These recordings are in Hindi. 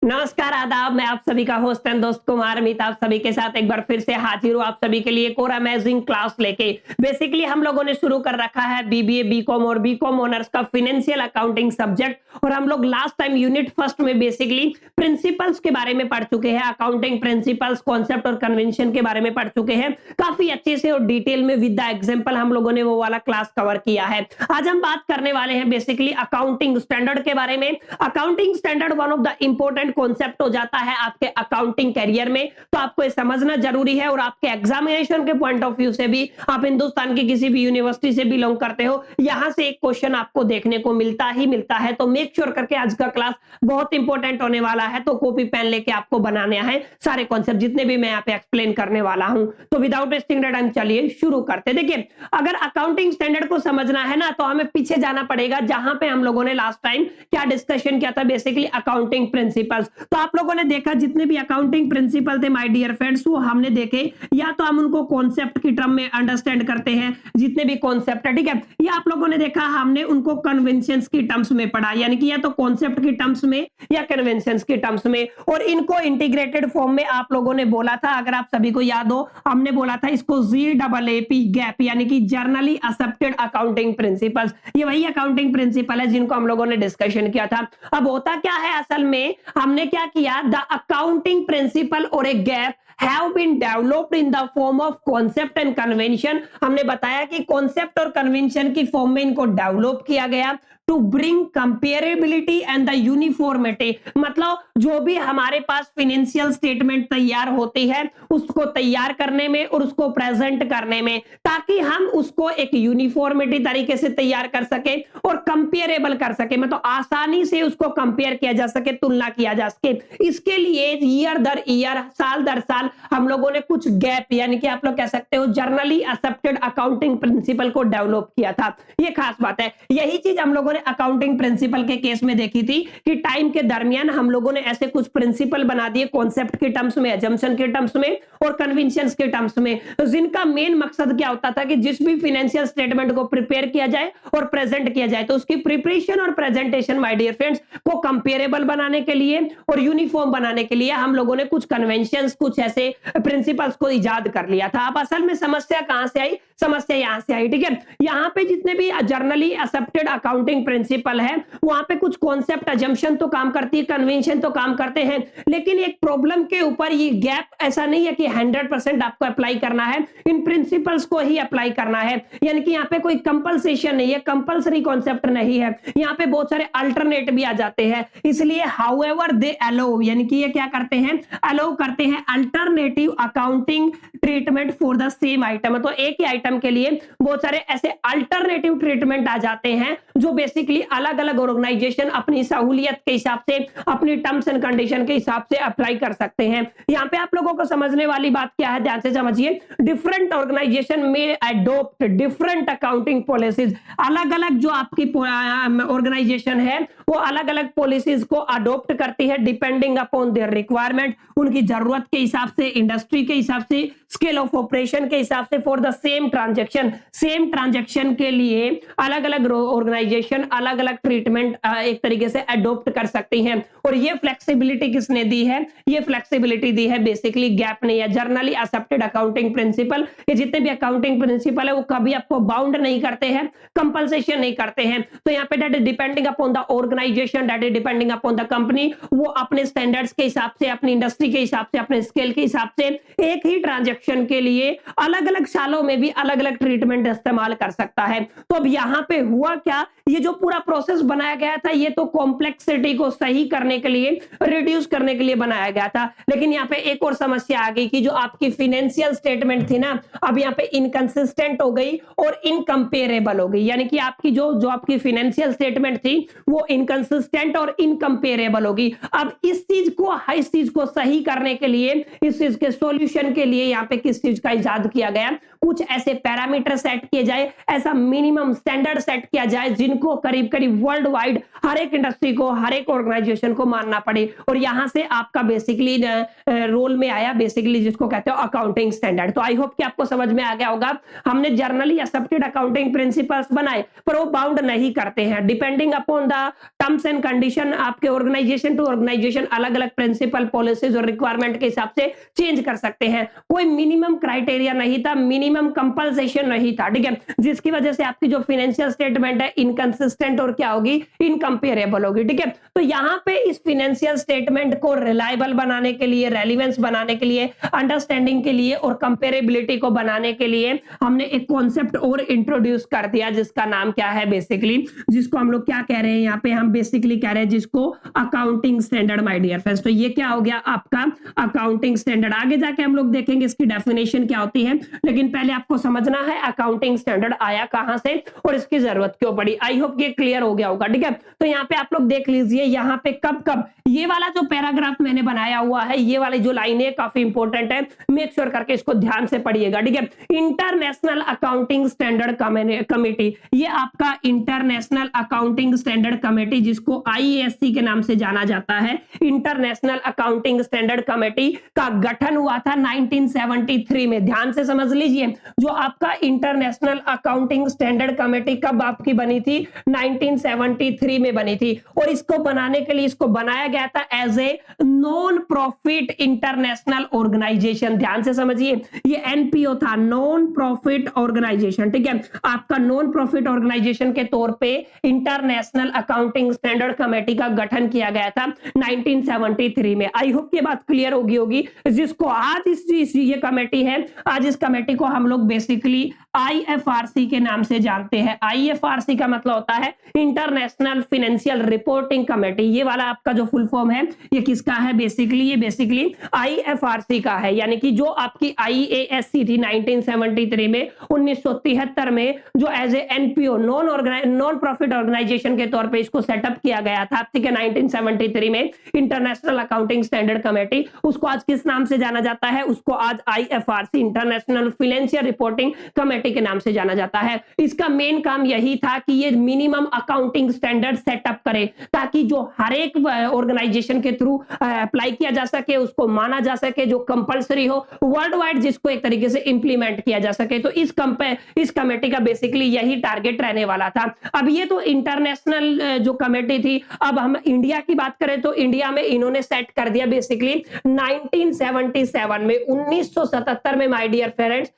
नमस्कार, आदाब। मैं आप सभी का होस्ट एंड दोस्त कुमार अमित आप सभी के साथ एक बार फिर से हाजिर हूँ आप सभी के लिए एक और अमेजिंग क्लास लेके। बेसिकली हम लोगों ने शुरू कर रखा है बीबीए बीकॉम और बीकॉम ऑनर्स का फाइनेंशियल अकाउंटिंग सब्जेक्ट, और हम लोग लास्ट टाइम यूनिट फर्स्ट में बेसिकली प्रिंसिपल्स के बारे में पढ़ चुके हैं। अकाउंटिंग प्रिंसिपल्स, कॉन्सेप्ट और कन्वेंशन के बारे में पढ़ चुके हैं काफी अच्छे से और डिटेल में विद द एग्जाम्पल हम लोगों ने वो वाला क्लास कवर किया है। आज हम बात करने वाले हैं बेसिकली अकाउंटिंग स्टैंडर्ड के बारे में। Accounting standard one of the important concept हो जाता है आपके अकाउंटिंग करियर में, तो आपको ये समझना जरूरी है। और आपके एग्जामिनेशन के पॉइंट ऑफ व्यू से भी, आप हिंदुस्तान की किसी भी यूनिवर्सिटी से बिलोंग करते हो, यहां से एक क्वेश्चन आपको देखने को मिलता ही मिलता है। तो मेक श्योर करके आज का क्लास बहुत इंपॉर्टेंट होने वाला है, तो कॉपी पेन लेके आपको बनाने हैं सारे कॉन्सेप्ट जितने भी मैं यहाँ पे एक्सप्लेन करने वाला हूं। तो विदाउट वेस्टिंग टाइम चलिए शुरू करते। देखिए, अगर अकाउंटिंग स्टैंडर्ड को समझना है ना, तो हमें पीछे जाना पड़ेगा जहां पे हम लोगों ने लास्ट टाइम क्या डिस्कशन किया था, बेसिकली अकाउंटिंग प्रिंसिपल्स। तो आप लोगों ने देखा जितने भी अकाउंटिंग प्रिंसिपल थे माय डियर फ्रेंड्स, वो हमने देखे, या तो हम उनको कॉन्सेप्ट की टर्म में अंडरस्टैंड करते हैं, जितने भी कॉन्सेप्ट है, ठीक है। या आप लोगों ने देखा हमने उनको कन्वेंशंस की टर्म्स में पढ़ा, यानी कि या तो कॉन्सेप्ट की टर्म्स में या कन्वेंशंस की टर्म्स में, और इनको इंटीग्रेटेड फॉर्म में आप लोगों ने बोला था, अगर आप सभी को याद हो, हमने बोला था इसको GAAP गैप, यानी कि जर्नली एक्सेप्टेड अकाउंटिंग प्रिंसिपल्स। ये वही अकाउंटिंग प्रिंसिपल है जिनको हम लोगों ने डिस्कशन किया था। अब होता क्या है, असल में हमने क्या किया, द अकाउंटिंग प्रिंसिपल और a gap have been developed in the form of concept and convention। हमने बताया कि कॉन्सेप्ट और कन्वेंशन की फॉर्म में इनको डेवलप किया गया to bring comparability and the uniformity. मतलब जो भी हमारे पास फाइनेंशियल स्टेटमेंट तैयार होती है, उसको तैयार करने में और उसको प्रेजेंट करने में, ताकि हम उसको एक यूनिफॉर्मिटी तरीके से तैयार कर सके और कंपेरेबल कर सके, मतलब आसानी से उसको कंपेयर किया जा सके, तुलना किया जा सके। इसके लिए ईयर दर ईयर, साल दर साल हम लोगों ने कुछ गैप, यानी कि आप लोग कह सकते हो जर्नली एक्सेप्टेड अकाउंटिंग प्रिंसिपल को डेवलप किया था। ये खास बात है। यही चीज हम लोगों ने अकाउंटिंग प्रिंसिपल के केस में देखी थी कि टाइम के दरमियान हम लोगों ने ऐसे कुछ प्रिंसिपल बना दिए कॉन्सेप्ट के टर्म्स में, अजम्पशन के टर्म्स में और कन्वेंशंस के टर्म्स में, जिनका मेन मकसद क्या होता था कि जिस भी फाइनेंशियल स्टेटमेंट को प्रिपेयर किया जाए और प्रेजेंट किया जाए, तो उसकी प्रिपरेशन और प्रेजेंटेशन माय डियर फ्रेंड्स को कंपेरेबल बनाने के लिए और यूनिफॉर्म बनाने के लिए हम लोगों ने कुछ कन्वेंशंस, कुछ ऐसे प्रिंसिपल्स को इजाद कर लिया था। अब असल में समस्या कहां से आई, समस्या यहां से आई, ठीक है। यहां पे जितने भी जर्नली एक्सेप्टेड अकाउंटिंग प्रिंसिपल है, वहां पे कुछ कॉन्सेप्ट अजम्पशन तो काम करती है, कन्वेंशन तो काम करते हैं, लेकिन एक प्रॉब्लम के ऊपर ये गैप ऐसा नहीं है कि 100% आपको अप्लाई करना है, इन प्रिंसिपल्स को ही अप्लाई करना है। यानी कि यहाँ पे कोई कंपल्सेशन नहीं है, कंपल्सरी कॉन्सेप्ट नहीं है, यहाँ पे बहुत सारे अल्टरनेट भी आ जाते हैं। इसलिए हाउएवर दे अलाउ, यानी कि ये क्या करते हैं, अलाउ करते हैं alternative accounting treatment for the same item. तो एक ही आइटम के लिए बहुत सारे ऐसे अल्टरनेटिव ट्रीटमेंट आ जाते हैं जो बेसिकली अलग अलग ऑर्गेनाइजेशन अपनी सहूलियत के हिसाब से, अपनी टर्म्स एंड कंडीशन के हिसाब से अप्लाई कर सकते हैं। यहाँ पे आप लोगों को समझने वाली बात क्या है, ध्यान से समझिए। डिफरेंट ऑर्गेनाइजेशन में अडॉप्ट डिफरेंट अकाउंटिंग पॉलिसीज, अलग अलग जो आपकी ऑर्गेनाइजेशन है वो अलग अलग पॉलिसीज को अडॉप्ट करती है डिपेंडिंग अपॉन देयर रिक्वायरमेंट, उनकी जरूरत के हिसाब से, इंडस्ट्री के हिसाब से, स्केल ऑफ ऑपरेशन के हिसाब से, for the same transaction. Same transaction के लिए अलग अलग ऑर्गेनाइजेशन अलग अलग ट्रीटमेंट एक तरीके से अडॉप्ट कर सकती हैं। और ये फ्लेक्सिबिलिटी किसने दी है, ये फ्लेक्सिबिलिटी दी है बेसिकली गैप ने, या जर्नली एक्सेप्टेड अकाउंटिंग प्रिंसिपल। ये जितने भी अकाउंटिंग प्रिंसिपल है वो कभी आपको बाउंड नहीं करते हैं, कंपल्सेशन नहीं करते हैं। तो यहाँ पे that is depending upon the organisation, that is depending upon the company. वो अपने स्टैंडर्ड्स के हिसाब से, अपनी इंडस्ट्री के हिसाब से, अपने स्केल के हिसाब से एक ही ट्रांजैक्शन के लिए अलग अलग सालों में भी अलग अलग ट्रीटमेंट इस्तेमाल कर सकता है। तो अब यहाँ पे हुआ क्या, ये जो पूरा प्रोसेस बनाया गया था ये तो कॉम्प्लेक्सिटी को सही करने के लिए, रिड्यूस करने के लिए बनाया गया था। लेकिन यहाँ पे एक और समस्या आ गई कि जो आपकी फाइनेंशियल स्टेटमेंट थी ना, अब यहाँ पे इनकंसिस्टेंट हो गई और इनकंपेरेबल हो गई। यानी कि आपकी जो आपकी फाइनेंशियल स्टेटमेंट थी वो इनकंसिस्टेंट और इनकंपेरेबल होगी। अब इस चीज को सही करने के लिए, इस चीज के सॉल्यूशन के लिए यहाँ पे किस चीज का इजाद किया गया, कुछ ऐसे पैरामीटर सेट किए जाए, ऐसा मिनिमम स्टैंडर्ड सेट किया जाए जिनको करीब करीब वर्ल्ड वाइड हर एक इंडस्ट्री को, हर एक ऑर्गेनाइजेशन को मानना पड़े, और यहां से आपका बेसिकली रोल में आया बेसिकली जिसको कहते हो अकाउंटिंग स्टैंडर्ड। तो आई होप कि आपको समझ में आ गया होगा। हमने जर्नली एक्सेप्टेड अकाउंटिंग प्रिंसिपल्स बनाए, पर वो बाउंड नहीं करते हैं, depending upon the terms and condition आपके ऑर्गेनाइजेशन टू ऑर्गेनाइजेशन अलग अलग प्रिंसिपल, पॉलिसीज और रिक्वायरमेंट के हिसाब से चेंज कर सकते हैं। कोई मिनिमम क्राइटेरिया नहीं था, मिनिमम कंपल्सेशन नहीं था, ठीक है, जिसकी वजह से आपकी जो फाइनेंशियल स्टेटमेंट है इनकंसिस्टेंट और क्या होगी, इनकंपेरेबल होगी, ठीक है। तो यहां पे इस फाइनेंशियल स्टेटमेंट को रिलायबल बनाने के लिए, रेलेवेंस बनाने के लिए, अंडरस्टैंडिंग के लिए और कंपेरेबिलिटी को बनाने के लिए हमने एक कॉन्सेप्ट और इंट्रोड्यूस कर दिया, जिसका नाम क्या है बेसिकली, जिसको हम लोग क्या कह रहे हैं यहाँ पे, हम बेसिकली कह रहे हैं जिसको accounting standard, my dear friends. तो ये क्या हो गया आपका अकाउंटिंग स्टैंडर्ड। आगे जाके हम लोग देखेंगे इसकी डेफिनेशन क्या होती है, लेकिन पहले आपको समझना है अकाउंटिंग स्टैंडर्ड आया कहां से और इसकी जरूरत क्यों पड़ी। आई होप ये क्लियर हो गया होगा, ठीक है। तो यहाँ पे आप लोग देख लीजिए, यहाँ पे कब कब ये वाला जो पैराग्राफ मैंने बनाया हुआ है, ये वाली जो लाइन है काफी इंपॉर्टेंट है, मेक श्योर करके इसको ध्यान से पढ़िएगा, ठीक है। इंटरनेशनल अकाउंटिंग स्टैंडर्ड कमेटी, ये आपका इंटरनेशनल अकाउंटिंग स्टैंडर्ड कमेटी, जिसको आईएएससी के नाम से जाना जाता है, इंटरनेशनल अकाउंटिंग स्टैंडर्ड कमेटी का गठन हुआ था 1973 में। ध्यान से समझ लीजिए, जो आपका इंटरनेशनल अकाउंटिंग स्टैंडर्ड कमेटी कब आपकी बनी थी, 1973 में बनी थी, और इसको बनाने के लिए इसको बनाया गया था as a non profit international organisation. ध्यान से समझिए, ये एनपीओ था, नॉन प्रॉफिट ऑर्गेनाइजेशन, ठीक है। आपका नॉन प्रॉफिट ऑर्गेनाइजेशन के तौर पे इंटरनेशनल अकाउंटिंग स्टैंडर्ड कमेटी का गठन किया गया था 1973 में। आई होप ये बात क्लियर होगी, जिसको आज ये कमेटी है, आज इस कमेटी को हम लोग बेसिकली आईएफआरसी के नाम से जानते हैं। आईएफआरसी का मतलब होता है इंटरनेशनल फाइनेंशियल रिपोर्टिंग कमेटी। ये वाला आपका जो फुल फॉर्म है ये किसका है बेसिकली, ये बेसिकली आईएफआरसी का है, यानी कि जो आपकी आईएएससी थी 1973 में, 1973 में जो as a NPO non profit organisation के तौर पे इसको सेटअप किया गया था, ठीक है, 1973 में इंटरनेशनल अकाउंटिंग स्टैंडर्ड कमेटी, उसको आज किस नाम से जाना जाता है, उसको आज आईएफआरसी इंटरनेशनल फाइनेंशियल रिपोर्टिंग कमेटी के नाम से जाना जाता है। इसका मेन काम यही था कि ये मिनिमम अकाउंटिंग स्टैंडर्ड सेटअप करे, ताकि जो हर एक ऑर्गेनाइजेशन के थ्रू अप्लाई किया जा सके, उसको माना जा सके, जो कंपलसरी हो वर्ल्ड वाइड, जिसको एक तरीके से इंप्लीमेंट किया जा सके। तो इस कमेटी का बेसिकली यही टारगेट रहने वाला था। अब ये तो इंटरनेशनल जो कमेटी थी, अब हम इंडिया की बात करें तो इंडिया में इन्होंने सेट कर दिया बेसिकली 1977 में, 1977 में माय डियर फ्रेंड्स,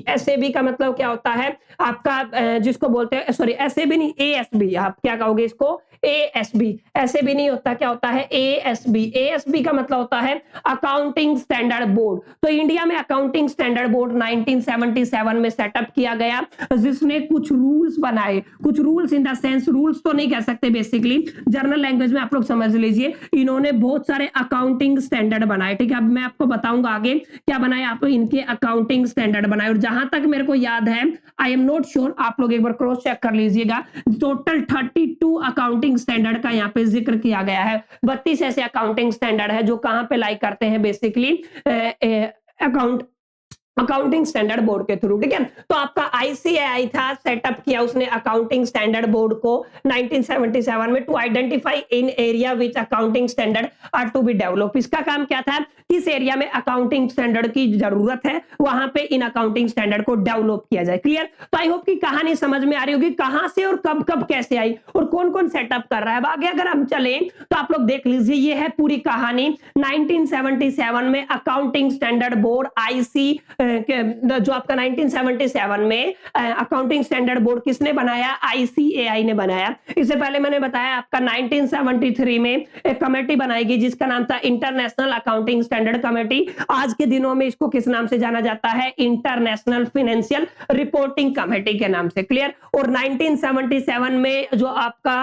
एसएबी का मतलब क्या होता है आपका, जिसको बोलते हैं, सॉरी एसएबी नहीं, एएसबी, आप क्या कहोगे इसको, एएसबी, एसएबी नहीं होता, क्या होता है एएसबी। एएसबी का मतलब होता है अकाउंटिंग स्टैंडर्ड बोर्ड। तो इंडिया में अकाउंटिंग स्टैंडर्ड बोर्ड 1977 में सेटअप किया गया, जिसने कुछ रूल्स बनाए, कुछ rules in the sense, rules तो नहीं कह सकते बेसिकली, जर्नल लैंग्वेज में आप लोग समझ लीजिए, इन्होंने बहुत सारे अकाउंटिंग स्टैंडर्ड बनाए, ठीक है। अब मैं आपको बताऊंगा आगे क्या बनाया, आप इनके अकाउंटिंग स्टैंडर्ड बनाए, और जहां तक मेरे को याद है, आई एम नॉट श्योर, आप लोग एक बार क्रॉस चेक कर लीजिएगा, टोटल 32 अकाउंटिंग स्टैंडर्ड का यहाँ पे जिक्र किया गया है। 32 ऐसे अकाउंटिंग स्टैंडर्ड है जो कहां पे लाई करते हैं बेसिकली अकाउंटिंग स्टैंडर्ड बोर्ड के थ्रू, ठीक है। तो आपका आईसीएआई था, सेटअप किया उसने अकाउंटिंग स्टैंडर्ड बोर्ड को 1977 में, to identify in area which accounting standard are to be develop. इसका काम क्या था, किस एरिया में अकाउंटिंग स्टैंडर्ड की जरूरत है, वहां पे इन अकाउंटिंग स्टैंडर्ड को डेवलप किया जाए। क्लियर। तो आई होप की कहानी समझ में आ रही होगी, कहां से और कब कब कैसे आई और कौन कौन सेटअप कर रहा है। आगे अगर हम चले तो आप लोग देख लीजिए, ये है पूरी कहानी। 1977 में अकाउंटिंग स्टैंडर्ड बोर्ड आईसी, जो आपका 1977 में अकाउंटिंग स्टैंडर्ड बोर्ड किसने बनाया, आईसीएआई ने बनाया। इससे पहले मैंने बताया आपका 1973 में एक कमेटी बनाएगी जिसका नाम था इंटरनेशनल अकाउंटिंग स्टैंडर्ड कमेटी। आज के दिनों में इसको किस नाम से जाना जाता है, इंटरनेशनल फाइनेंशियल रिपोर्टिंग कमेटी के नाम से। क्लियर। और 1977 में जो आपका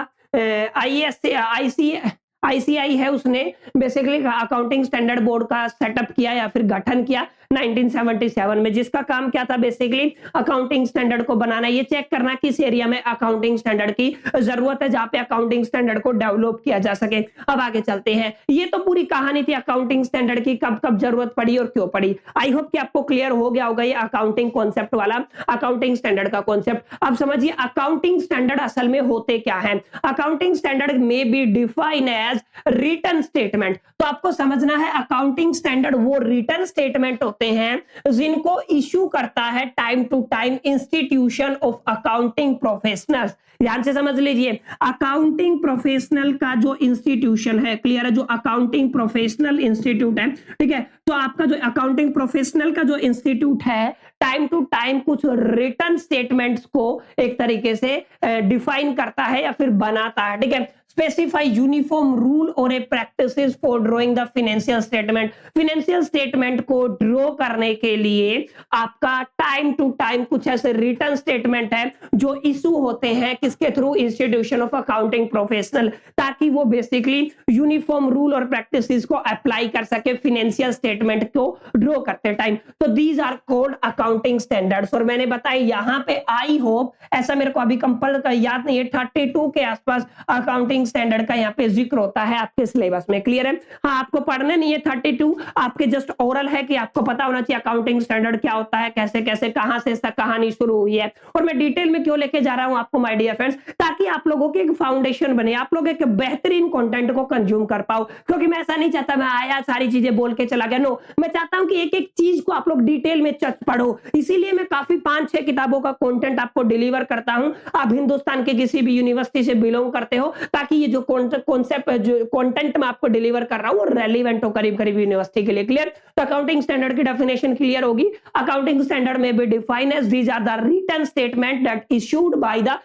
आईसीआई है, उसने बेसिकली अकाउंटिंग स्टैंडर्ड बोर्ड का सेटअप किया या फिर गठन किया 1977 में, जिसका काम क्या था बेसिकली अकाउंटिंग स्टैंडर्ड को बनाना, ये चेक करना किस एरिया में अकाउंटिंग स्टैंडर्ड की जरूरत है, जहां पे अकाउंटिंग स्टैंडर्ड को डेवलप किया जा सके। अब आगे चलते हैं। ये तो पूरी कहानी थी अकाउंटिंग स्टैंडर्ड की, कब कब जरूरत पड़ी और क्यों पड़ी। आई होप कि आपको क्लियर हो गया होगा ये अकाउंटिंग कॉन्सेप्ट वाला, अकाउंटिंग स्टैंडर्ड का कॉन्सेप्ट। अब समझिए अकाउंटिंग स्टैंडर्ड असल में होते क्या है। अकाउंटिंग स्टैंडर्ड में be define as as written statement. तो आपको समझना है अकाउंटिंग स्टैंडर्ड वो रिटन स्टेटमेंट होते हैं जिनको इश्यू करता है time to time institution of accounting professionals. ध्यान से समझ लीजिए, अकाउंटिंग प्रोफेशनल का जो इंस्टीट्यूशन है, क्लियर है, जो अकाउंटिंग प्रोफेशनल इंस्टीट्यूट है, ठीक है, तो आपका जो अकाउंटिंग प्रोफेशनल का जो इंस्टीट्यूट है टाइम टू टाइम कुछ रिटन स्टेटमेंट्स को एक तरीके से डिफाइन करता है या फिर बनाता है, ठीक है। स्पेसिफाई यूनिफॉर्म रूल और a practices for drawing the financial statement. Financial statement को ड्रॉ करने के लिए आपका टाइम टू टाइम कुछ ऐसे रिटन स्टेटमेंट है जो इशू होते हैं किसके थ्रू, इंस्टीट्यूशन ऑफ अकाउंटिंग प्रोफेशनल, ताकि वो बेसिकली यूनिफॉर्म रूल और प्रैक्टिसेस को अप्लाई कर सके फाइनेंशियल स्टेटमेंट को ड्रॉ करते टाइम। तो these are called accounting standards. और मैंने बताया यहां पे आई होप, ऐसा मेरे को अभी कंपल का याद नहीं है, 32 के आसपास अकाउंटिंग स्टैंडर्ड का यहाँ पे जिक्र होता है आपके सिलेबस में, क्लियर है। हाँ, आपको पढ़ने नहीं है 32, आपके जस्ट ओरल है कि आपको पता होना चाहिए अकाउंटिंग स्टैंडर्ड क्या होता है, कैसे कैसे कहां से इसका कहानी शुरू हुई है। और मैं डिटेल में क्यों लेके जा रहा हूं आपको माय डियर फ्रेंड्स, ताकि आप लोगों की एक फाउंडेशन बने, आप लोग एक बेहतरीन कंटेंट को कंज्यूम कर पाओ। क्योंकि मैं ऐसा नहीं चाहता मैं आया सारी चीजें बोल के चला गया, नो, मैं चाहता हूं कि एक एक चीज को आप लोग डिटेल में पढ़ो। इसीलिए मैं काफी 5-6 किताबों का कंटेंट आपको डिलीवर करता हूं। आप हिंदुस्तान के किसी भी यूनिवर्सिटी से बिलोंग करते हो, ताकि ये जो कॉन्सेप्ट जो कंटेंट मैं आपको डिलीवर कर रहा हूं वो रेलेवेंट हो करीब करीब यूनिवर्सिटी के लिए, क्लियर। तो अकाउंटिंग स्टैंडर्ड की डेफिनेशन क्लियर होगी। अकाउंटिंग स्टैंडर्ड में भी define as these are the written statement that issued by the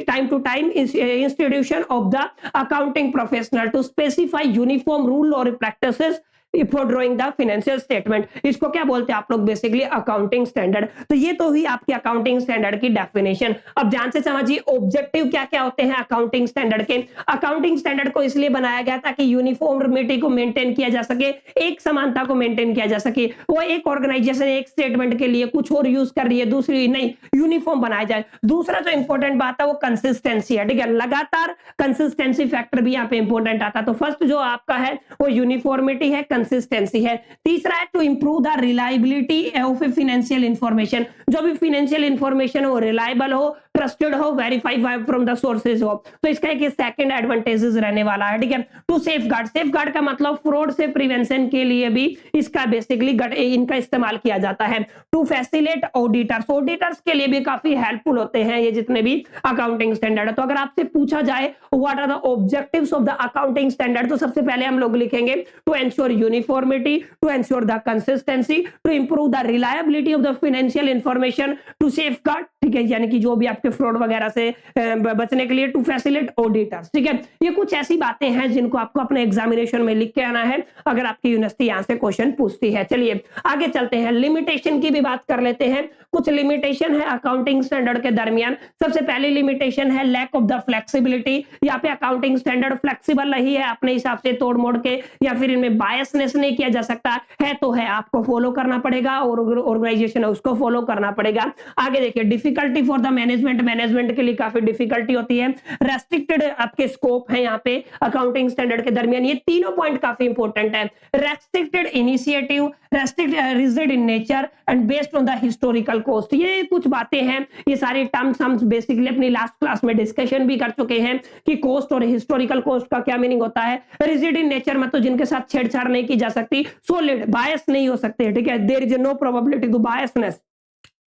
time to time institution of the accounting professional to specify uniform rule or practices for drawing the financial statement. इसको क्या बोलते हैं आप लोग, बेसिकली अकाउंटिंग स्टैंडर्ड। तो ये तो हुई आपकी अकाउंटिंग स्टैंडर्ड की डेफिनेशन। अब ध्यान से समझिए ऑब्जेक्टिव क्या क्या होते हैं अकाउंटिंग स्टैंडर्ड के। अकाउंटिंग स्टैंडर्ड को इसलिए बनाया गया ताकि यूनिफॉर्मिटी को मेंटेन किया जा सके, एक समानता को मेंटेन किया जा सके। वो एक ऑर्गेनाइजेशन एक स्टेटमेंट के लिए कुछ और यूज कर रही है, दूसरी नहीं, यूनिफॉर्म बनाया जाए। दूसरा जो इंपॉर्टेंट बात है वो कंसिस्टेंसी है, ठीक है, लगातार कंसिस्टेंसी फैक्टर भी यहाँ पे इंपॉर्टेंट आता है। तो फर्स्ट जो आपका है वो यूनिफॉर्मिटी है, कंसिस्टेंसी है। तीसरा है to improve the reliability of financial information, जो भी फाइनेंशियल इंफॉर्मेशन हो रिलायबल हो, ट्रस्टेड हो, वेरीफाइड फ्रॉम द सोर्सेज हो। तो इसका एक सेकंड एडवांटेजेस रहने वाला है, ठीक है। टू सेफगार्ड, सेफगार्ड का मतलब फ्रॉड से प्रिवेंशन के लिए भी इसका बेसिकली इनका इस्तेमाल किया जाता है। टू फैसिलिटेट ऑडिटर्स, ऑडिटर्स के लिए भी काफी हेल्पफुल होते हैं ये जितने भी अकाउंटिंग स्टैंडर्ड है। तो अगर आपसे पूछा जाए what are the objectives of the accounting standard, तो सबसे पहले हम लोग लिखेंगे to ensure uniformity, to ensure the consistency, to improve the reliability of the financial information, to safeguard, ठीक है, यानी कि जो भी आपके फ्रॉड वगैरह से बचने के लिए, टू फैसिलिटेट ऑडिटर्स, ठीक है। ये कुछ ऐसी बातें हैं जिनको आपको अपने एग्जामिनेशन में लिख के आना है अगर आपकी यूनिवर्सिटी यहां से क्वेश्चन पूछती है। चलिए आगे चलते हैं, लिमिटेशन की भी बात कर लेते हैं। कुछ लिमिटेशन है अकाउंटिंग स्टैंडर्ड के दरमियान। सबसे पहली लिमिटेशन है लैक ऑफ द फ्लेक्सिबिलिटी। यहाँ पे अकाउंटिंग स्टैंडर्ड फ्लेक्सिबल नहीं है, अपने हिसाब से तोड़ मोड़ के या फिर इनमें बायसनेस नहीं किया जा सकता है, तो है आपको फॉलो करना पड़ेगा और ऑर्गेनाइजेशन है उसको फॉलो करना पड़ेगा। आगे देखिए, difficulty for the management, management के लिए काफी डिफिकल्टी होती है। रेस्ट्रिक्टेड आपके स्कोप है यहाँ पे अकाउंटिंग स्टैंडर्ड के दरमियान। ये तीनों पॉइंट काफी इंपॉर्टेंट है। Restricted initiative, restricted rigid in nature and based on the historical cost. ये कुछ बातें हैं, ये सारी टर्म्स हम बेसिकली अपनी लास्ट क्लास में डिस्कशन भी कर चुके हैं कि कॉस्ट और हिस्टोरिकल कॉस्ट का क्या मीनिंग होता है। रिजिड इन नेचर मतलब जिनके साथ छेड़छाड़ नहीं की जा सकती, सॉलिड बायस नहीं हो सकते, ठीक है, there is no probability to biasness,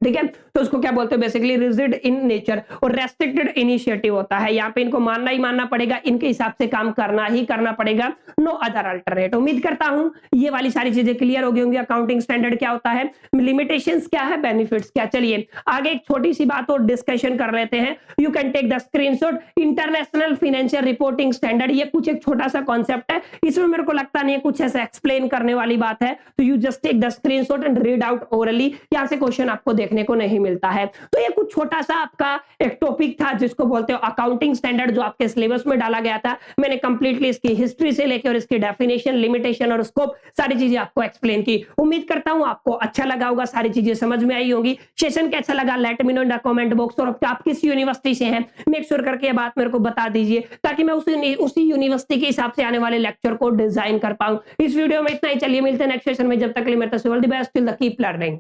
ठीक है। तो उसको क्या बोलते हैं, बेसिकली रिजिड इन नेचर। और रेस्ट्रिक्टेड इनिशिएटिव होता है, यहाँ पे इनको मानना ही मानना पड़ेगा, इनके हिसाब से काम करना ही करना पड़ेगा, नो अदर अल्टरनेट। उम्मीद करता हूं ये वाली सारी चीजें क्लियर हो गई होंगी। अकाउंटिंग स्टैंडर्ड क्या होता है, लिमिटेशंस क्या है, बेनिफिट्स क्या। चलिए आगे एक छोटी सी बात और डिस्कशन कर लेते हैं। You can take the screenshot, international financial reporting standard. ये कुछ एक छोटा सा कॉन्सेप्ट है, इसमें मेरे को लगता नहीं है कुछ ऐसा एक्सप्लेन करने वाली बात है। तो you just take the screenshot and read out orally, यहां से क्वेश्चन आपको देखने को नहीं मिलता है। तो ये कुछ छोटा सा आपका एक टॉपिक था जिसको बोलते हो अकाउंटिंग स्टैंडर्ड, जो आपके सिलेबस में डाला गया था। मैंने कंप्लीटली इसकी हिस्ट्री से लेकर और इसकी डेफिनेशन, लिमिटेशन और स्कोप सारी चीजें आपको एक्सप्लेन की। उम्मीद करता हूं आपको अच्छा लगा होगा, सारी चीजें समझ में आई होंगी। सेशन कैसा लगा let me know in the comment box. और आप किस यूनिवर्सिटी से हैं मेक श्योर करके ये बात मेरे को बता दीजिए, ताकि मैं उसी यूनिवर्सिटी के हिसाब से आने वाले लेक्चर को डिजाइन कर पाऊं। इस वीडियो में इतना ही, चलिए मिलते हैं नेक्स्ट सेशन में। जब तक के लिए मेरे the best, till the keep learning.